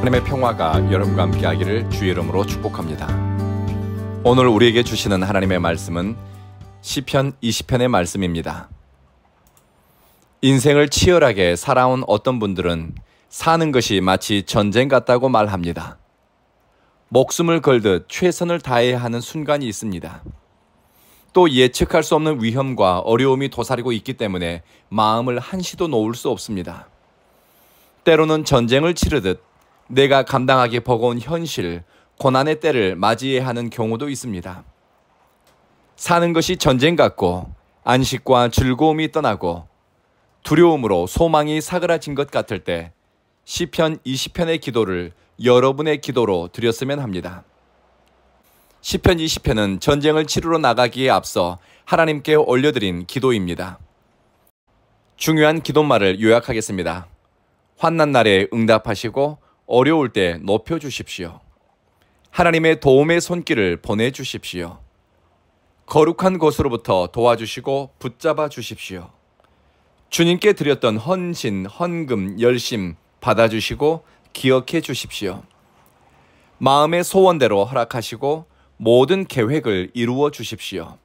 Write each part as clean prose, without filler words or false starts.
하나님의 평화가 여러분과 함께하기를 주의 이름으로 축복합니다. 오늘 우리에게 주시는 하나님의 말씀은 시편 20편의 말씀입니다. 인생을 치열하게 살아온 어떤 분들은 사는 것이 마치 전쟁 같다고 말합니다. 목숨을 걸듯 최선을 다해야 하는 순간이 있습니다. 또 예측할 수 없는 위험과 어려움이 도사리고 있기 때문에 마음을 한시도 놓을 수 없습니다. 때로는 전쟁을 치르듯 내가 감당하기 버거운 현실, 고난의 때를 맞이해야 하는 경우도 있습니다. 사는 것이 전쟁 같고 안식과 즐거움이 떠나고 두려움으로 소망이 사그라진 것 같을 때 시편 20편의 기도를 여러분의 기도로 드렸으면 합니다. 시편 20편은 전쟁을 치르러 나가기에 앞서 하나님께 올려드린 기도입니다. 중요한 기도말을 요약하겠습니다. 환난 날에 응답하시고 어려울 때 높여주십시오. 하나님의 도움의 손길을 보내주십시오. 거룩한 곳으로부터 도와주시고 붙잡아 주십시오. 주님께 드렸던 헌신, 헌금, 열심 받아주시고 기억해 주십시오. 마음의 소원대로 허락하시고 모든 계획을 이루어 주십시오.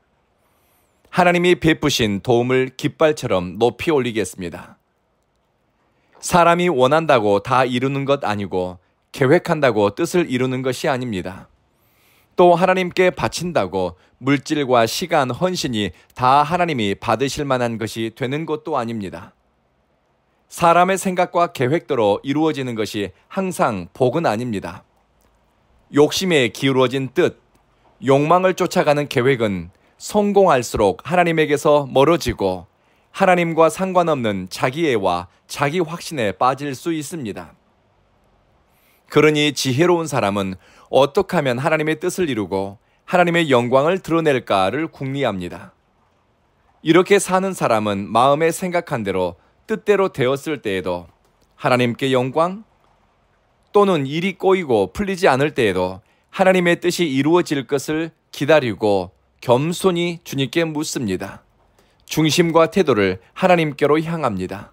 하나님이 베푸신 도움을 깃발처럼 높이 올리겠습니다. 사람이 원한다고 다 이루는 것 아니고 계획한다고 뜻을 이루는 것이 아닙니다. 또 하나님께 바친다고 물질과 시간, 헌신이 다 하나님이 받으실 만한 것이 되는 것도 아닙니다. 사람의 생각과 계획대로 이루어지는 것이 항상 복은 아닙니다. 욕심에 기울어진 뜻, 욕망을 쫓아가는 계획은 성공할수록 하나님에게서 멀어지고 하나님과 상관없는 자기애와 자기 확신에 빠질 수 있습니다. 그러니 지혜로운 사람은 어떻게 하면 하나님의 뜻을 이루고 하나님의 영광을 드러낼까를 궁리합니다. 이렇게 사는 사람은 마음에 생각한 대로 뜻대로 되었을 때에도 하나님께 영광, 또는 일이 꼬이고 풀리지 않을 때에도 하나님의 뜻이 이루어질 것을 기다리고 겸손히 주님께 묻습니다. 중심과 태도를 하나님께로 향합니다.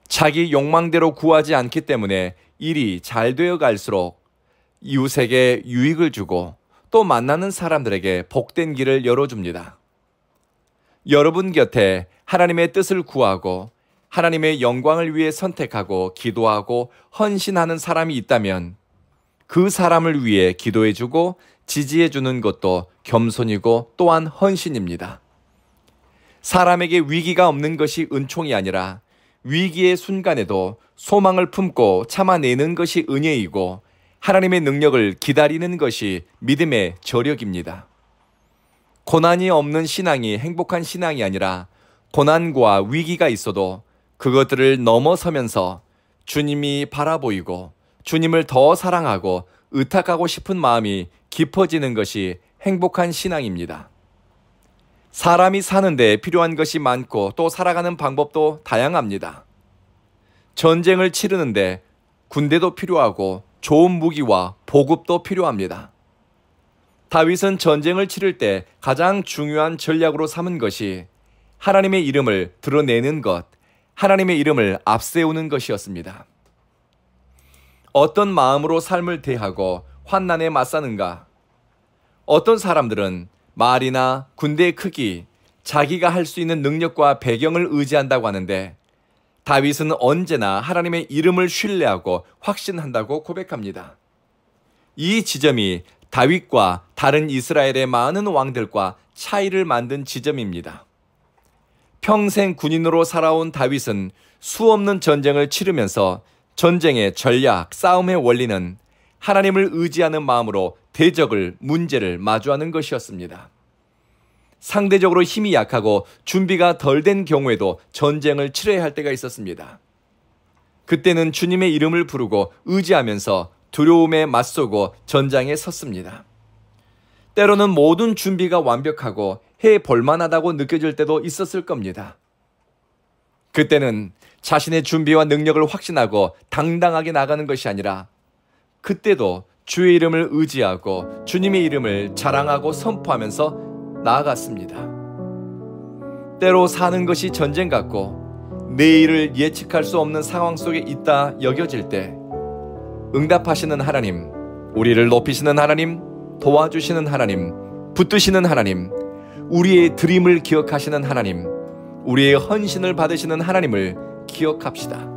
자기 욕망대로 구하지 않기 때문에 일이 잘 되어 갈수록 이웃에게 유익을 주고 또 만나는 사람들에게 복된 길을 열어줍니다. 여러분 곁에 하나님의 뜻을 구하고 하나님의 영광을 위해 선택하고 기도하고 헌신하는 사람이 있다면 그 사람을 위해 기도해주고 지지해주는 것도 겸손이고 또한 헌신입니다. 사람에게 위기가 없는 것이 은총이 아니라 위기의 순간에도 소망을 품고 참아내는 것이 은혜이고 하나님의 능력을 기다리는 것이 믿음의 저력입니다. 고난이 없는 신앙이 행복한 신앙이 아니라 고난과 위기가 있어도 그것들을 넘어서면서 주님이 바라보이고 주님을 더 사랑하고 의탁하고 싶은 마음이 깊어지는 것이 행복한 신앙입니다. 사람이 사는데 필요한 것이 많고 또 살아가는 방법도 다양합니다. 전쟁을 치르는데 군대도 필요하고 좋은 무기와 보급도 필요합니다. 다윗은 전쟁을 치를 때 가장 중요한 전략으로 삼은 것이 하나님의 이름을 드러내는 것, 하나님의 이름을 앞세우는 것이었습니다. 어떤 마음으로 삶을 대하고 환난에 맞서는가? 어떤 사람들은 말이나 군대의 크기, 자기가 할 수 있는 능력과 배경을 의지한다고 하는데 다윗은 언제나 하나님의 이름을 신뢰하고 확신한다고 고백합니다. 이 지점이 다윗과 다른 이스라엘의 많은 왕들과 차이를 만든 지점입니다. 평생 군인으로 살아온 다윗은 수없는 전쟁을 치르면서 전쟁의 전략, 싸움의 원리는 하나님을 의지하는 마음으로 대적을, 문제를 마주하는 것이었습니다. 상대적으로 힘이 약하고 준비가 덜 된 경우에도 전쟁을 치러야 할 때가 있었습니다. 그때는 주님의 이름을 부르고 의지하면서 두려움에 맞서고 전장에 섰습니다. 때로는 모든 준비가 완벽하고 해볼만하다고 느껴질 때도 있었을 겁니다. 그때는 자신의 준비와 능력을 확신하고 당당하게 나가는 것이 아니라 그때도 주의 이름을 의지하고 주님의 이름을 자랑하고 선포하면서 나아갔습니다. 때로 사는 것이 전쟁 같고 내일을 예측할 수 없는 상황 속에 있다 여겨질 때 응답하시는 하나님, 우리를 높이시는 하나님, 도와주시는 하나님, 붙드시는 하나님, 우리의 드림을 기억하시는 하나님, 우리의 헌신을 받으시는 하나님을 기억합시다.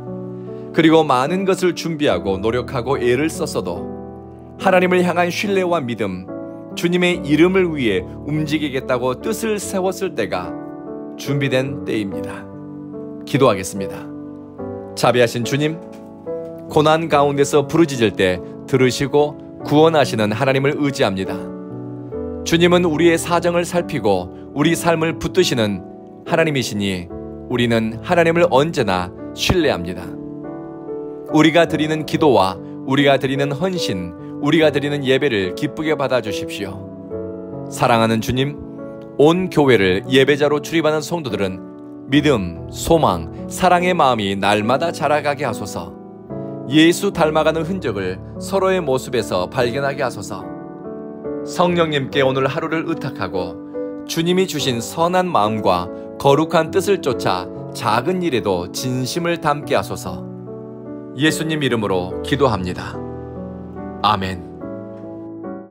그리고 많은 것을 준비하고 노력하고 애를 썼어도 하나님을 향한 신뢰와 믿음, 주님의 이름을 위해 움직이겠다고 뜻을 세웠을 때가 준비된 때입니다. 기도하겠습니다. 자비하신 주님, 고난 가운데서 부르짖을 때 들으시고 구원하시는 하나님을 의지합니다. 주님은 우리의 사정을 살피고 우리 삶을 붙드시는 하나님이시니 우리는 하나님을 언제나 신뢰합니다. 우리가 드리는 기도와 우리가 드리는 헌신, 우리가 드리는 예배를 기쁘게 받아주십시오. 사랑하는 주님, 온 교회를 예배자로 출입하는 성도들은 믿음, 소망, 사랑의 마음이 날마다 자라가게 하소서. 예수 닮아가는 흔적을 서로의 모습에서 발견하게 하소서. 성령님께 오늘 하루를 의탁하고 주님이 주신 선한 마음과 거룩한 뜻을 쫓아 작은 일에도 진심을 담게 하소서. 예수님 이름으로 기도합니다. 아멘.